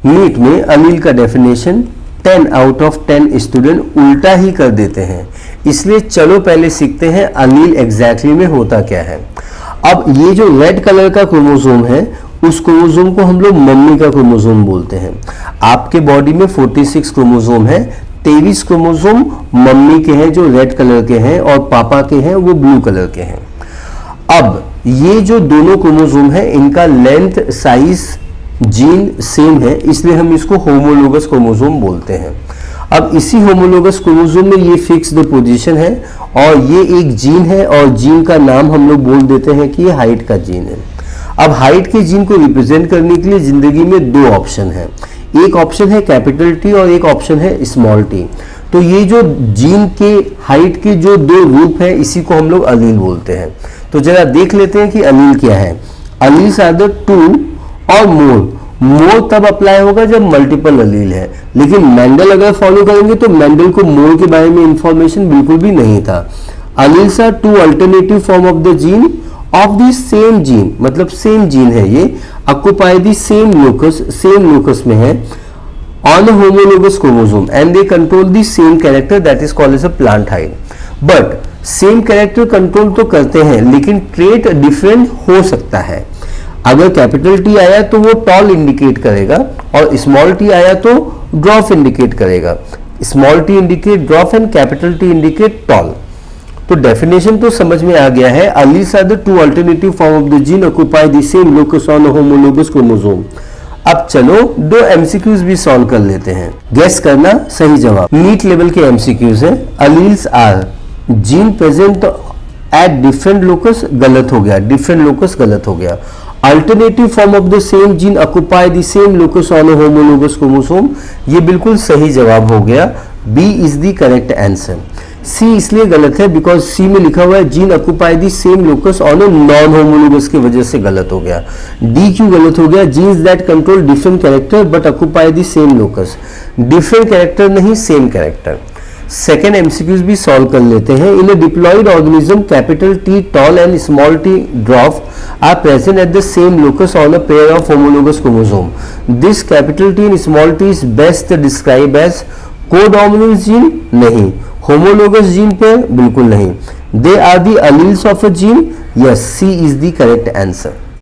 NEET में अलील का definition 10 out of 10 student उल्टा ही कर देते हैं, इसलिए चलो पहले सीखते हैं अलील एग्जैक्टली में होता क्या है। अब ये जो रेड कलर का क्रोमोसोम है उस क्रोमोसोम को हम लोग मम्मी का क्रोमोसोम बोलते हैं। आपके बॉडी में 46 क्रोमोसोम है, 23 क्रोमोसोम मम्मी के हैं जो रेड कलर के हैं और पापा के हैं वो ब्लू कलर के हैं। अब ये जो दोनों क्रोमोसोम है इनका लेंथ, साइज, जीन सेम है, इसलिए हम इसको होमोलोगस क्रोमोसोम बोलते हैं। अब इसी होमोलोगस क्रोमोसोम में ये फिक्स्ड पोजीशन है और ये एक जीन है और जीन का नाम हम लोग बोल देते हैं कि ये हाइट का जीन है। अब हाइट के जीन को रिप्रेजेंट करने के लिए जिंदगी में दो ऑप्शन है, एक ऑप्शन है कैपिटल टी और एक ऑप्शन है स्मॉल टी। तो ये जो जीन के हाइट के जो दो रूप है इसी को हम लोग अलील बोलते हैं। तो जरा देख लेते हैं कि अलील क्या है। अलील्स आर द टू और मोर तब अप्लाई होगा जब मल्टीपल अलील है, लेकिन मेंडल अगर फॉलो करेंगे तो मेंडल को मोर के बारे में इंफॉर्मेशन बिल्कुल भी नहीं था। Alleles are two alternative form of the gene of the same gene, मतलब सेम जीन है ये, ऑक्युपाई द सेम लोकस में है on homologous chromosome and they control the same character that is called as a plant height. But same character control तो करते हैं लेकिन trait different हो सकता है। अगर कैपिटल टी आया तो वो टॉल इंडिकेट करेगा और स्मॉल टी आया तो ड्रॉप इंडिकेट करेगा। Small T indicate drop and capital T indicate tall. तो डेफिनेशन तो समझ में आ गया है। Alleles are the two alternative form of the gene occupy the same locus on homologous chromosome. अब चलो दो एमसीक्यूज भी सॉल्व कर लेते हैं, गेस करना सही जवाब। नीट लेवल के एमसीक्यूज है। Alleles are gene present at different locus, गलत हो गया, डिफरेंट लोकस गलत हो गया। Alternative form of the same gene occupy the same locus on homologous chromosome, ये बिल्कुल सही जवाब हो गया। B is the correct answer. C इसलिए गलत है बिकॉज सी में लिखा हुआ है gene occupy the same locus on non homologous की वजह से गलत हो गया। डी क्यों गलत हो गया? Genes that control different character but occupy the same locus, different character नहीं सेम कैरेक्टर। सेकेंड एमसीक्यूज भी सॉल्व कर लेते हैं। In a diploid organism capital T tall and small t dwarf are present at the same locus on a pair of homologous chromosome. This capital T and small t is best describe as codominance gene, नहीं। Homologous gene पे बिल्कुल नहीं। They are the alleles of a gene, yes, C is the correct answer.